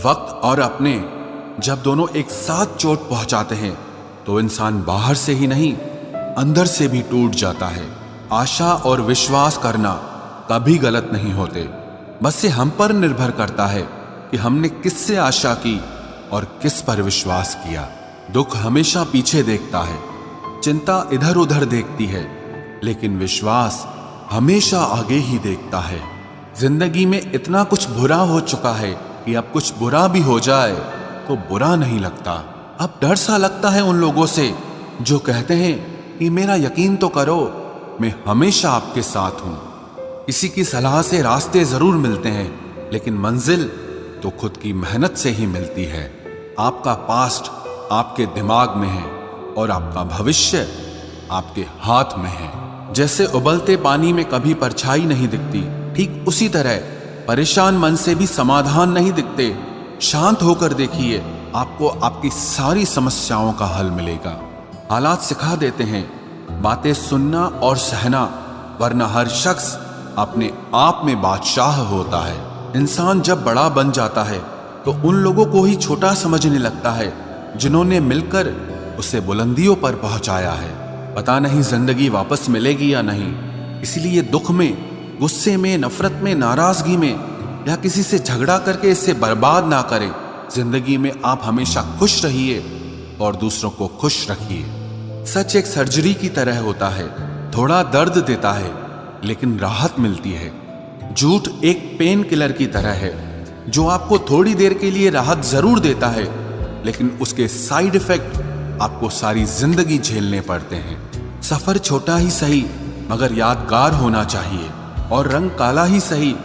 वक्त और अपने जब दोनों एक साथ चोट पहुंचाते हैं तो इंसान बाहर से ही नहीं अंदर से भी टूट जाता है। आशा और विश्वास करना कभी गलत नहीं होते, बस ये हम पर निर्भर करता है कि हमने किससे आशा की और किस पर विश्वास किया। दुख हमेशा पीछे देखता है, चिंता इधर उधर देखती है, लेकिन विश्वास हमेशा आगे ही देखता है। जिंदगी में इतना कुछ बुरा हो चुका है कि अब कुछ बुरा भी हो जाए तो बुरा नहीं लगता। अब डर सा लगता है उन लोगों से जो कहते हैं कि मेरा यकीन तो करो, मैं हमेशा आपके साथ हूं। किसी की सलाह से रास्ते जरूर मिलते हैं, लेकिन मंजिल तो खुद की मेहनत से ही मिलती है। आपका पास्ट आपके दिमाग में है और आपका भविष्य आपके हाथ में है। जैसे उबलते पानी में कभी परछाई नहीं दिखती, ठीक उसी तरह परेशान मन से भी समाधान नहीं दिखते। शांत होकर देखिए, आपको आपकी सारी समस्याओं का हल मिलेगा। हालात सिखा देते हैं बातें सुनना और सहना, वरना हर शख्स अपने आप में बादशाह होता है। इंसान जब बड़ा बन जाता है तो उन लोगों को ही छोटा समझने लगता है जिन्होंने मिलकर उसे बुलंदियों पर पहुंचाया है। पता नहीं जिंदगी वापस मिलेगी या नहीं, इसलिए दुख में, गुस्से में, नफरत में, नाराजगी में या किसी से झगड़ा करके इसे बर्बाद ना करें। जिंदगी में आप हमेशा खुश रहिए और दूसरों को खुश रखिए। सच एक सर्जरी की तरह होता है, थोड़ा दर्द देता है लेकिन राहत मिलती है। झूठ एक पेन किलर की तरह है जो आपको थोड़ी देर के लिए राहत जरूर देता है, लेकिन उसके साइड इफेक्ट आपको सारी जिंदगी झेलने पड़ते हैं। सफर छोटा ही सही मगर यादगार होना चाहिए, और रंग काला ही सही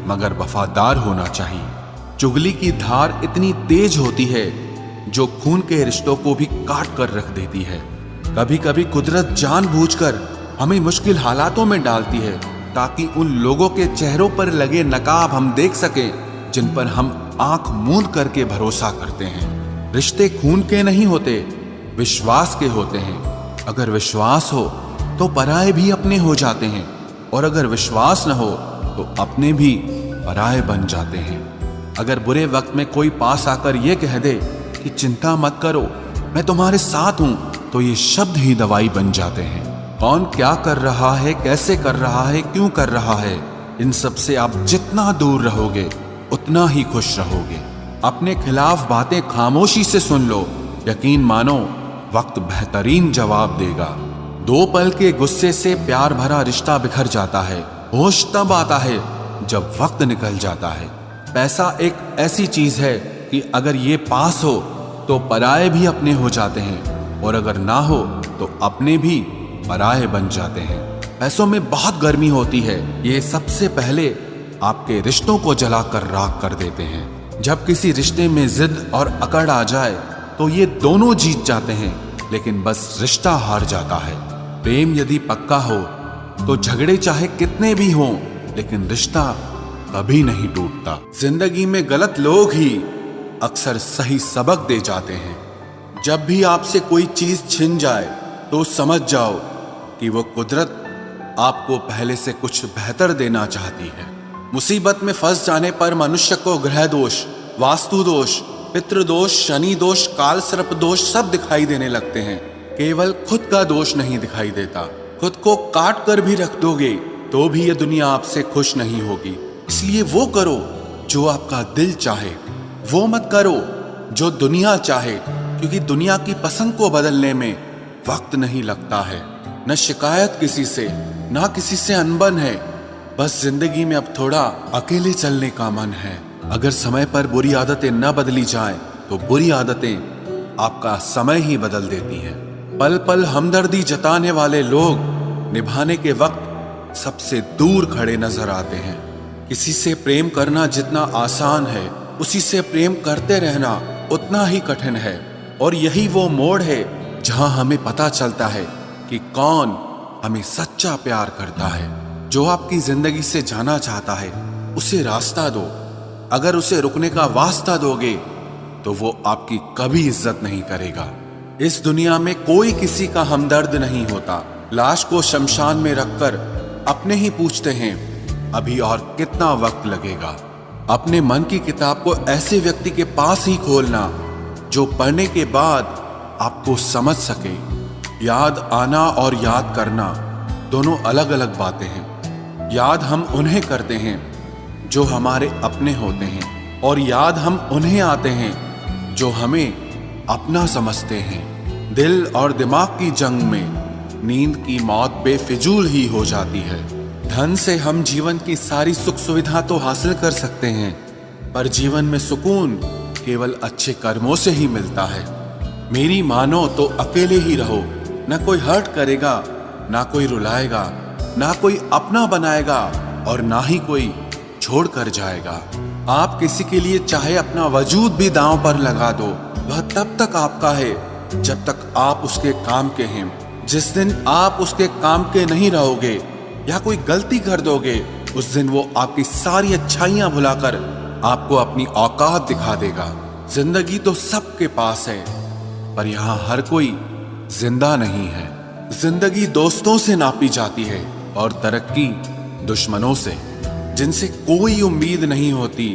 मगर वफादार होना चाहिए। चुगली की धार इतनी तेज होती है जो खून के रिश्तों को भी काट कर रख देती है। कभी कभी कुदरत जानबूझकर हमें मुश्किल हालातों में डालती है ताकि उन लोगों के चेहरों पर लगे नकाब हम देख सकें जिन पर हम आंख मूंद करके भरोसा करते हैं। रिश्ते खून के नहीं होते, विश्वास के होते हैं। अगर विश्वास हो तो पराये भी अपने हो जाते हैं, और अगर विश्वास न हो तो अपने भी पराये बन जाते हैं। अगर बुरे वक्त में कोई पास आकर यह कह दे कि चिंता मत करो, मैं तुम्हारे साथ हूं, तो ये शब्द ही दवाई बन जाते हैं। कौन क्या कर रहा है, कैसे कर रहा है, क्यों कर रहा है, इन सब से आप जितना दूर रहोगे उतना ही खुश रहोगे। अपने खिलाफ बातें खामोशी से सुन लो, यकीन मानो वक्त बेहतरीन जवाब देगा। दो पल के गुस्से से प्यार भरा रिश्ता बिखर जाता है। होश तब आता है जब वक्त निकल जाता है। पैसा एक ऐसी चीज है कि अगर ये पास हो तो पराये भी अपने हो जाते हैं, और अगर ना हो तो अपने भी पराये बन जाते हैं। पैसों में बहुत गर्मी होती है, ये सबसे पहले आपके रिश्तों को जलाकर राख कर देते हैं। जब किसी रिश्ते में जिद और अकड़ आ जाए तो ये दोनों जीत जाते हैं, लेकिन बस रिश्ता हार जाता है। प्रेम यदि पक्का हो तो झगड़े चाहे कितने भी हों, लेकिन रिश्ता कभी नहीं टूटता। जिंदगी में गलत लोग ही अक्सर सही सबक दे जाते हैं। जब भी आपसे कोई चीज छिन जाए तो समझ जाओ कि वो कुदरत आपको पहले से कुछ बेहतर देना चाहती है। मुसीबत में फंस जाने पर मनुष्य को ग्रह दोष, वास्तु दोष, पितृ दोष, शनि दोष, काल सर्प दोष सब दिखाई देने लगते हैं। केवल खुद का दोष नहीं दिखाई देता। खुद को काट कर भी रख दोगे तो भी ये दुनिया आपसे खुश नहीं होगी। इसलिए वो करो जो आपका दिल चाहे, वो मत करो जो दुनिया चाहे, क्योंकि दुनिया की पसंद को बदलने में वक्त नहीं लगता है। न शिकायत किसी से, ना किसी से अनबन है, बस जिंदगी में अब थोड़ा अकेले चलने का मन है। अगर समय पर बुरी आदतें न बदली जाएं, तो बुरी आदतें आपका समय ही बदल देती हैं। पल पल हमदर्दी जताने वाले लोग निभाने के वक्त सबसे दूर खड़े नजर आते हैं। किसी से प्रेम करना जितना आसान है, उसी से प्रेम करते रहना उतना ही कठिन है। और यही वो मोड़ है जहां हमें पता चलता है कि कौन हमें सच्चा प्यार करता है। जो आपकी जिंदगी से जाना चाहता है उसे रास्ता दो। अगर उसे रुकने का वास्ता दोगे तो वो आपकी कभी इज्जत नहीं करेगा। इस दुनिया में कोई किसी का हमदर्द नहीं होता। लाश को शमशान में रखकर अपने ही पूछते हैं अभी और कितना वक्त लगेगा। अपने मन की किताब को ऐसे व्यक्ति के पास ही खोलना जो पढ़ने के बाद आपको समझ सके। याद आना और याद करना दोनों अलग अलग बातें हैं। याद हम उन्हें करते हैं जो हमारे अपने होते हैं, और याद हम उन्हें आते हैं जो हमें अपना समझते हैं। दिल और दिमाग की जंग में नींद की मौत बेफिजूल ही हो जाती है। धन से हम जीवन की सारी सुख सुविधा तो हासिल कर सकते हैं, पर जीवन में सुकून केवल अच्छे कर्मों से ही मिलता है। मेरी मानो तो अकेले ही रहो, न कोई हर्ट करेगा, ना कोई रुलाएगा, ना कोई अपना बनाएगा, और ना ही कोई छोड़ कर जाएगा। आप किसी के लिए चाहे अपना वजूद भी दांव पर लगा दो, वह तब तक आपका है जब तक आप उसके काम के हैं। जिस दिन आप उसके काम के नहीं रहोगे या कोई गलती कर दोगे, उस दिन वो आपकी सारी अच्छाइयां भुलाकर आपको अपनी औकात दिखा देगा। जिंदगी तो सबके पास है, पर यहाँ हर कोई जिंदा नहीं है। जिंदगी दोस्तों से नापी जाती है और तरक्की दुश्मनों से। जिनसे कोई उम्मीद नहीं होती,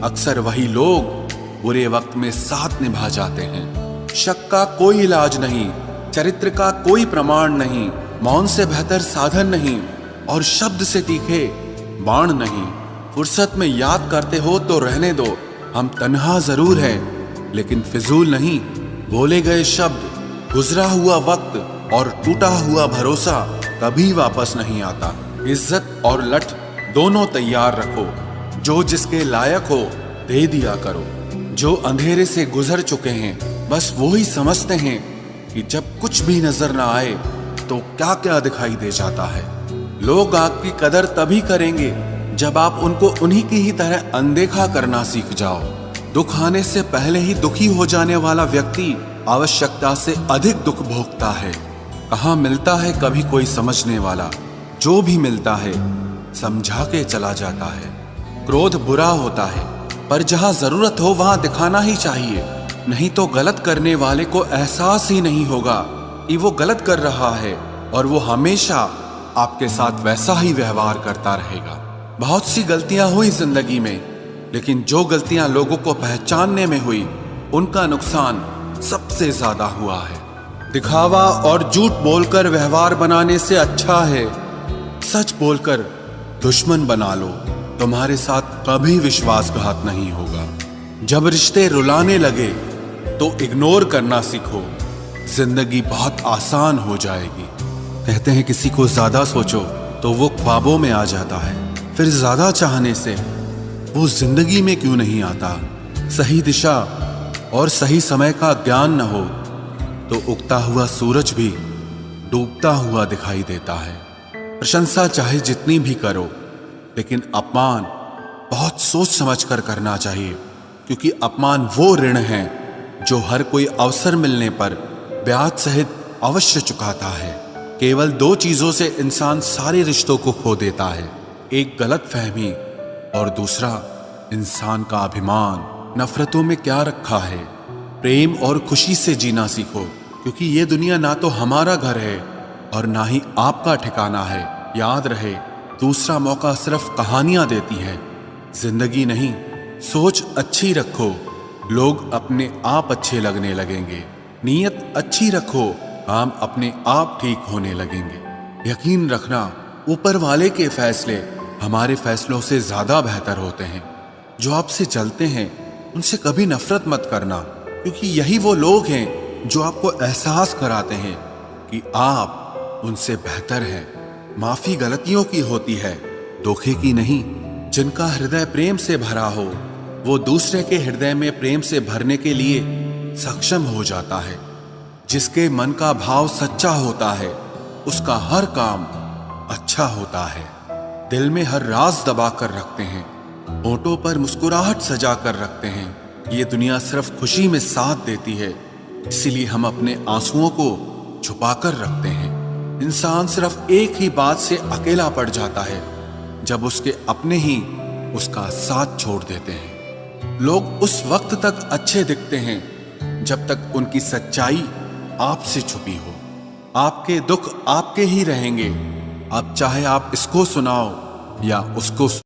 अक्सर वही लोग बुरे वक्त में साथ निभा जाते हैं। शक का कोई इलाज नहीं, चरित्र का कोई प्रमाण नहीं, मौन से बेहतर साधन नहीं, और शब्द से तीखे बाण नहीं। फुर्सत में याद करते हो तो रहने दो, हम तन्हा जरूर है लेकिन फिजूल नहीं। बोले गए शब्द, गुजरा हुआ वक्त और टूटा हुआ भरोसा कभी वापस नहीं आता। इज्जत और लठ दोनों तैयार रखो, जो जिसके लायक हो दे दिया करो। जो अंधेरे से गुजर चुके हैं बस वो ही समझते हैं कि जब कुछ भी नजर ना आए तो क्या क्या दिखाई दे जाता है। लोग आपकी कदर तभी करेंगे जब आप उनको उन्हीं की ही तरह अनदेखा करना सीख जाओ। दुख आने से पहले ही दुखी हो जाने वाला व्यक्ति आवश्यकता से अधिक दुख भोगता है। कहाँ मिलता है कभी कोई समझने वाला, जो भी मिलता है समझा के चला जाता है। क्रोध बुरा होता है, पर जहां जरूरत हो वहां दिखाना ही चाहिए, नहीं तो गलत करने वाले को एहसास ही नहीं होगा कि वो गलत कर रहा है, और वो हमेशा आपके साथ वैसा ही व्यवहार करता रहेगा। बहुत सी गलतियां हुई जिंदगी में, लेकिन जो गलतियां लोगों को पहचानने में हुई, उनका नुकसान सबसे ज्यादा हुआ है। दिखावा और झूठ बोलकर व्यवहार बनाने से अच्छा है सच बोलकर दुश्मन बना लो। तुम्हारे साथ कभी विश्वासघात नहीं होगा। जब रिश्ते रुलाने लगे तो इग्नोर करना सीखो, जिंदगी बहुत आसान हो जाएगी। कहते हैं किसी को ज्यादा सोचो तो वो ख्वाबों में आ जाता है, फिर ज्यादा चाहने से वो जिंदगी में क्यों नहीं आता। सही दिशा और सही समय का ज्ञान न हो तो उगता हुआ सूरज भी डूबता हुआ दिखाई देता है। प्रशंसा चाहे जितनी भी करो, लेकिन अपमान बहुत सोच समझ कर करना चाहिए, क्योंकि अपमान वो ऋण है जो हर कोई अवसर मिलने पर ब्याज सहित अवश्य चुकाता है। केवल दो चीजों से इंसान सारे रिश्तों को खो देता है, एक गलतफहमी और दूसरा इंसान का अभिमान। नफरतों में क्या रखा है, प्रेम और खुशी से जीना सीखो, क्योंकि ये दुनिया ना तो हमारा घर है और ना ही आपका ठिकाना है। याद रहे, दूसरा मौका सिर्फ कहानियां देती है, जिंदगी नहीं। सोच अच्छी रखो, लोग अपने आप अच्छे लगने लगेंगे। नीयत अच्छी रखो, काम अपने आप ठीक होने लगेंगे। यकीन रखना, ऊपर वाले के फैसले हमारे फैसलों से ज्यादा बेहतर होते हैं। जो आपसे चलते हैं उनसे कभी नफरत मत करना, क्योंकि यही वो लोग हैं जो आपको एहसास कराते हैं कि आप उनसे बेहतर हैं। माफी गलतियों की होती है, धोखे की नहीं। जिनका हृदय प्रेम से भरा हो वो दूसरे के हृदय में प्रेम से भरने के लिए सक्षम हो जाता है। जिसके मन का भाव सच्चा होता है उसका हर काम अच्छा होता है। दिल में हर राज दबा कर रखते हैं, होठों पर मुस्कुराहट सजा कर रखते हैं। ये दुनिया सिर्फ खुशी में साथ देती है, इसीलिए हम अपने आंसुओं को छुपा कर रखते हैं। इंसान सिर्फ एक ही बात से अकेला पड़ जाता है, जब उसके अपने ही उसका साथ छोड़ देते हैं। लोग उस वक्त तक अच्छे दिखते हैं जब तक उनकी सच्चाई आपसे छुपी हो। आपके दुख आपके ही रहेंगे, अब चाहे आप इसको सुनाओ या उसको